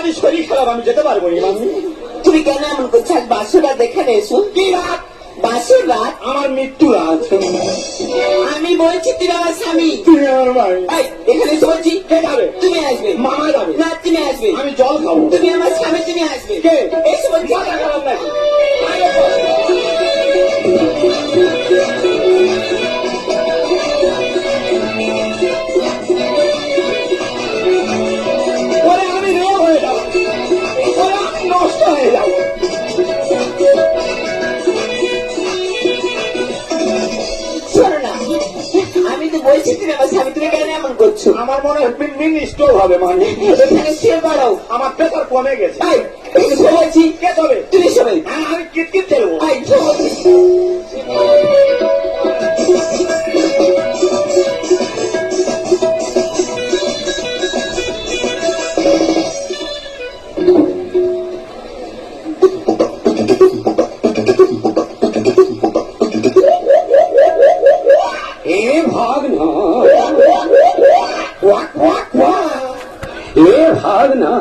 যদি শরীর খারাপ আমি যেতে পারবো না মাম্মি। তুমি কেন এমন করছো? আজ বাসর রাত এখানে এসো। কি রাত? বাসর রাত? আমার মৃত্যু রাত। আমি বলছি তুমি আমার স্বামী। তুমি আমার ভাই। এই, এখানে এসে বলছি। কে যাবে? তুমি আসবে। মামা যাবে। না, তুমি আসবে। আমি জল খাবো। তুমি আমার স্বামী, তুমি আসবে। কে? এসে বলছি। মাথা খারাপ নাকি? ওরে আমি রে হয়ে যাবো, ওরে আমি নষ্ট হয়ে যাবো। শোনো না, আমি তো বলছি তুমি আমার স্বামী, তুমি কেন এমন করছো? আমার মনে হয় মিনি স্টোভ হবে মানে। এখানে শুয়ে পড়ো। আমার প্রেসার কমে গেছে। এই, এসে বলছি। কে তবে? তুমি সবাই। হ্যাঁ আমি কিটকিট চলবো। এই, বলছি। এ ভাগ না, এ ভাগ না।